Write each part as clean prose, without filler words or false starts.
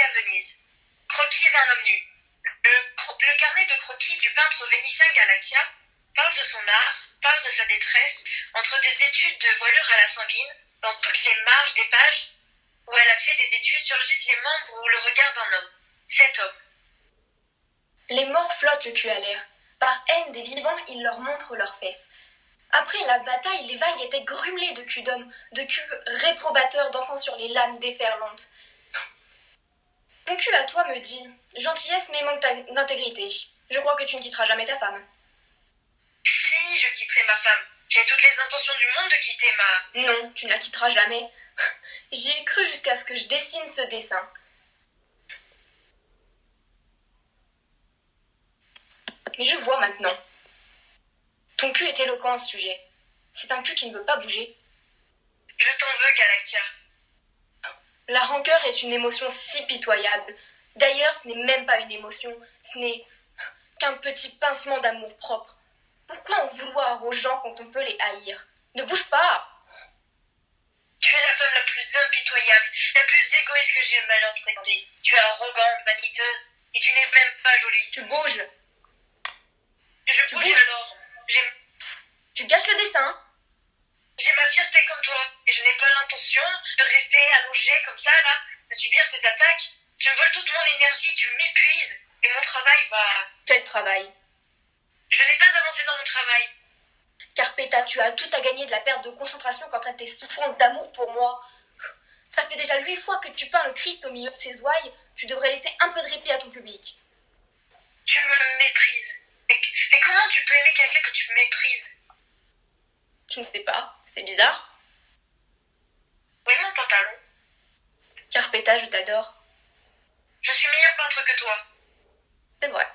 à Venise. Croquis d'un homme nu. Le carnet de croquis du peintre vénitien Galatia parle de son art, parle de sa détresse, entre des études de voilure à la sanguine, dans toutes les marges des pages où elle a fait des études surgissent les membres ou le regard d'un homme. Cet homme. Les morts flottent le cul à l'air. Par haine des vivants, ils leur montrent leurs fesses. Après la bataille, les vagues étaient grumelées de cul d'hommes, de cul réprobateurs dansant sur les lames déferlantes. Ton cul à toi me dit « Gentillesse mais manque d'intégrité. Je crois que tu ne quitteras jamais ta femme. » Si, je quitterai ma femme. J'ai toutes les intentions du monde de quitter ma... Non, tu ne la quitteras jamais. J'y ai cru jusqu'à ce que je dessine ce dessin. Mais je vois maintenant. Ton cul est éloquent à ce sujet. C'est un cul qui ne veut pas bouger. Je t'en veux, Galatia. La rancœur est une émotion si pitoyable. D'ailleurs, ce n'est même pas une émotion, ce n'est qu'un petit pincement d'amour propre. Pourquoi en vouloir aux gens quand on peut les haïr? Ne bouge pas! Tu es la femme la plus impitoyable, la plus égoïste que j'ai eu le malheur de fréquenter. Tu es arrogante, vaniteuse, et tu n'es même pas jolie. Tu bouges! Je bouge alors. Tu gâches le dessin. J'ai ma fierté comme toi, et je n'ai pas l'intention de rester allongée comme ça, là, à subir tes attaques. Tu me voles toute mon énergie, tu m'épuises, et mon travail va... Quel travail? Je n'ai pas avancé dans mon travail. Carpetta, tu as tout à gagner de la perte de concentration quant à tes souffrances d'amour pour moi. Ça fait déjà 8 fois que tu peins le Christ au milieu de ses ouailles. Tu devrais laisser un peu de répit à ton public. Tu me méprises. Mais comment tu peux aimer quelqu'un que tu méprises? Je ne sais pas, c'est bizarre. Oui, mon pantalon. Carpetta, je t'adore. Je suis meilleur peintre que toi. C'est vrai.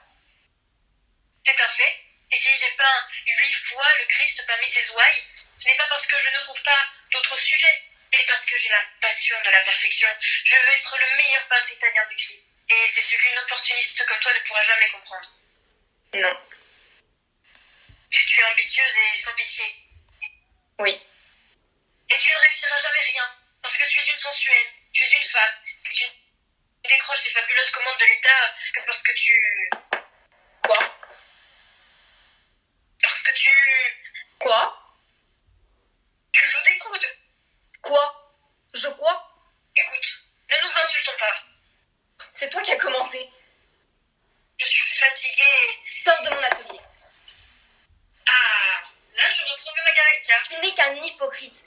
C'est un fait. Et si j'ai peint 8 fois le Christ parmi ses ouailles, ce n'est pas parce que je ne trouve pas d'autres sujets, mais parce que j'ai la passion de la perfection. Je veux être le meilleur peintre italien du Christ. Et c'est ce qu'une opportuniste comme toi ne pourra jamais comprendre. Non. Tu es ambitieuse et sans pitié. Oui. Et tu ne réussiras jamais rien, parce que tu es une sensuelle, tu es une femme, et tu décroches ces fabuleuses commandes de l'État que parce que tu... Quoi? Parce que tu... Quoi? Tu joues des coudes. Quoi? Je quoi? Écoute, ne nous insultons pas. C'est toi qui as commencé. Je suis fatiguée. Sors de mon atelier. Ah, là je retrouve ma Galatia. Tu n'es qu'un hypocrite.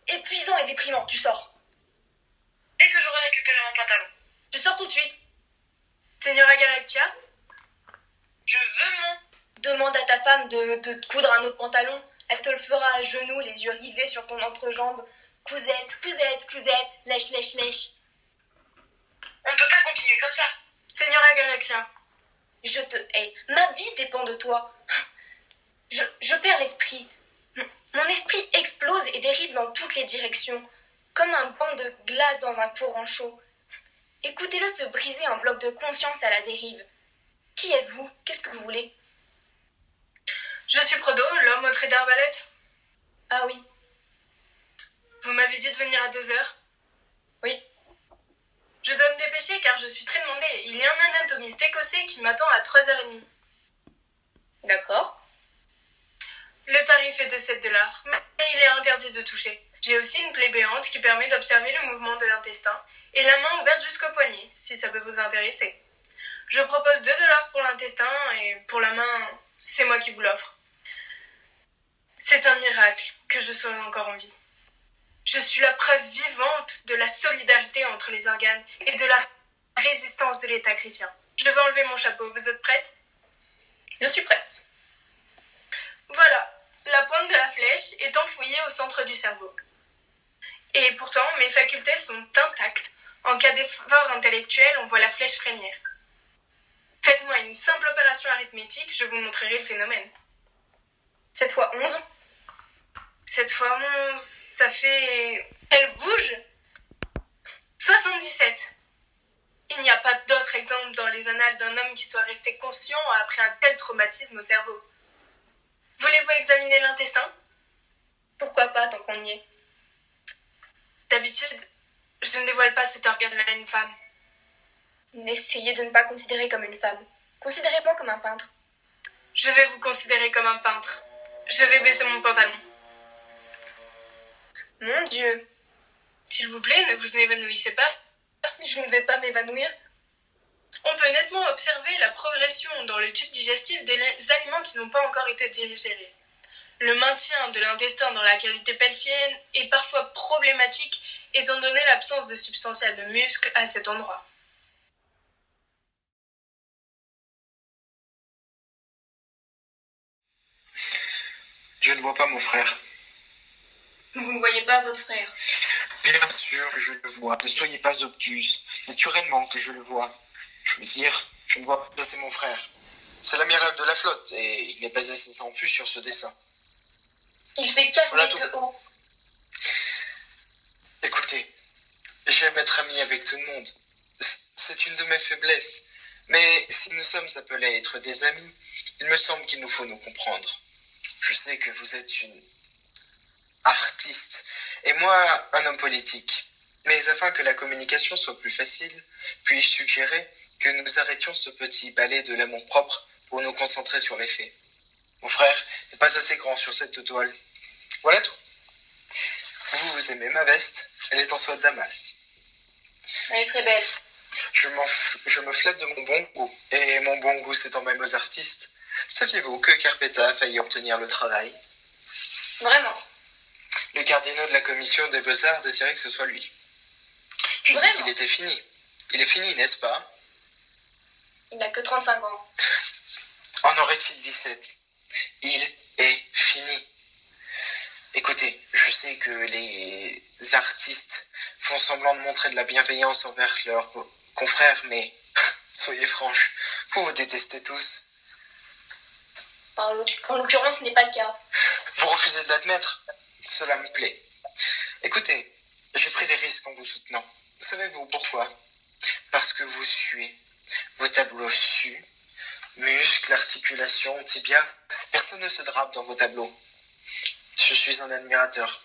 Épuisant et déprimant, tu sors. Dès que j'aurai récupéré mon pantalon. Tu sors tout de suite. Señora Galatia? Je veux mon... Demande à ta femme de te coudre un autre pantalon. Elle te le fera à genoux, les yeux rivés sur ton entrejambe. Cousette, cousette, cousette, lèche, lèche, lèche. On ne peut pas continuer comme ça. Señora Galatia, je te hais. Ma vie dépend de toi. Je perds l'esprit. Mon esprit explose et dérive dans toutes les directions, comme un banc de glace dans un courant chaud. Écoutez-le se briser en bloc de conscience à la dérive. Qui êtes-vous? Qu'est-ce que vous voulez? Je suis Prodo, l'homme au trait d'arbalète. Ah oui. Vous m'avez dit de venir à 2h. Oui. Je dois me dépêcher car je suis très demandée. Il y a un anatomiste écossais qui m'attend à 3h30. D'accord. Le tarif est de 7$, mais il est interdit de toucher. J'ai aussi une plaie béante qui permet d'observer le mouvement de l'intestin et la main ouverte jusqu'au poignet, si ça peut vous intéresser. Je propose 2$ pour l'intestin et pour la main, c'est moi qui vous l'offre. C'est un miracle que je sois encore en vie. Je suis la preuve vivante de la solidarité entre les organes et de la résistance de l'État chrétien. Je vais enlever mon chapeau, vous êtes prête? Je suis prête. Voilà, la pointe de la flèche est enfouie au centre du cerveau. Et pourtant, mes facultés sont intactes. En cas d'effort intellectuel, on voit la flèche frémir. Faites-moi une simple opération arithmétique, je vous montrerai le phénomène. 7 fois 11. 7 fois 11, ça fait... Elle bouge 77. Il n'y a pas d'autre exemple dans les annales d'un homme qui soit resté conscient après un tel traumatisme au cerveau. Voulez-vous examiner l'intestin? Pourquoi pas, tant qu'on y est. D'habitude, je ne dévoile pas cet organe à une femme. N'essayez de ne pas considérer comme une femme. Considérez-moi comme un peintre. Je vais vous considérer comme un peintre. Je vais baisser mon pantalon. Mon Dieu, S'il vous plaît, ne vous évanouissez pas. je ne vais pas m'évanouir. On peut nettement observer la progression dans le tube digestif des aliments qui n'ont pas encore été digérés. Le maintien de l'intestin dans la cavité pelvienne est parfois problématique étant donné l'absence de substantiel de muscles à cet endroit. Je ne vois pas mon frère. Vous ne voyez pas votre frère. Bien sûr que je le vois. Ne soyez pas obtuse. Naturellement que je le vois. Je veux dire, je ne vois pas assez mon frère. C'est l'amiral de la flotte et il n'est pas assez en vue sur ce dessin. Il fait 4 Voilà mètres de haut. Écoutez, j'aime être ami avec tout le monde. C'est une de mes faiblesses. Mais si nous sommes appelés à être des amis, il me semble qu'il nous faut nous comprendre. Je sais que vous êtes une artiste et moi un homme politique. Mais afin que la communication soit plus facile, puis-je suggérer que nous arrêtions ce petit ballet de l'amour-propre pour nous concentrer sur les faits. Mon frère n'est pas assez grand sur cette toile. Voilà tout. Vous aimez ma veste, elle est en soie de Damas. Elle est très belle. Je me flatte de mon bon goût, et mon bon goût s'étend même aux artistes. Saviez-vous que Carpetta a failli obtenir le travail? Vraiment. Le cardinal de la commission des Beaux-Arts désirait que ce soit lui. Je dis Vraiment? qu'il était fini. Il est fini, n'est-ce pas? Il n'a que 35 ans. En aurait-il 17? Il est fini. Écoutez, je sais que les artistes font semblant de montrer de la bienveillance envers leurs confrères, mais soyez franches, vous vous détestez tous. En l'occurrence, ce n'est pas le cas. Vous refusez de l'admettre? Cela me plaît. Écoutez, j'ai pris des risques en vous soutenant. Savez-vous pourquoi? Parce que vous suez. Vos tableaux suent. Muscles, articulations, tibia. Personne ne se drape dans vos tableaux. Je suis un admirateur.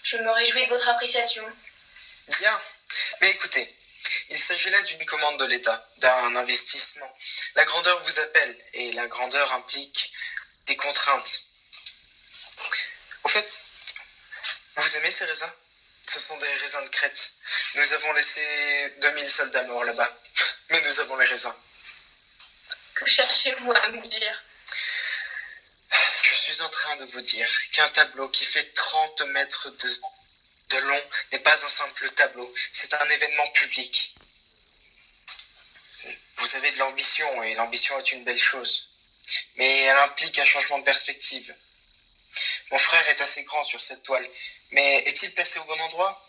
Je me réjouis de votre appréciation. Bien. Mais écoutez, il s'agit là d'une commande de l'État, d'un investissement. La grandeur vous appelle, et la grandeur implique des contraintes. Au fait, vous aimez ces raisins? Ce sont des raisins de Crète. Nous avons laissé 2000 soldats morts là-bas, mais nous avons les raisins. Que cherchez-vous à me dire? Je suis en train de vous dire qu'un tableau qui fait 30 mètres de long n'est pas un simple tableau, c'est un événement public. Vous avez de l'ambition, et l'ambition est une belle chose. Mais elle implique un changement de perspective. Mon frère est assez grand sur cette toile, mais est-il placé au bon endroit?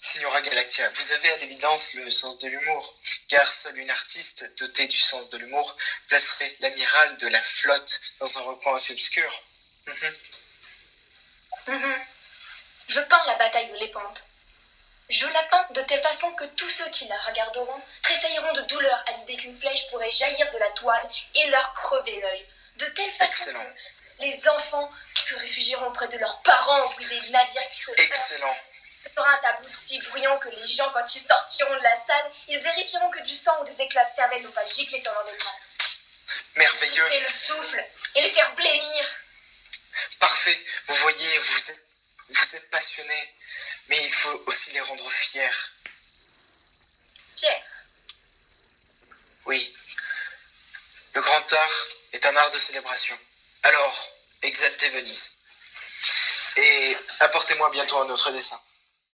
Signora Galactia, vous avez à l'évidence le sens de l'humour, car seule une artiste dotée du sens de l'humour placerait l'amiral de la flotte dans un recoin aussi obscur. Je peins la bataille de Lépante. Je la peins de telle façon que tous ceux qui la regarderont tressailleront de douleur à l'idée qu'une flèche pourrait jaillir de la toile et leur crever l'œil. De telle façon Excellent. que les enfants qui se réfugieront près de leurs parents au bruit des navires qui se Excellent. Ce sera un tableau si bruyant que les gens, quand ils sortiront de la salle, ils vérifieront que du sang ou des éclats de cervelle n'ont pas giclé sur leurs vêtements. Merveilleux. Et le souffle, et les faire blêmir. Parfait. Vous voyez, vous êtes passionné, mais il faut aussi les rendre fiers. Pierre, Oui. Le grand art est un art de célébration. Alors, exaltez Venise. Et apportez-moi bientôt un autre dessin.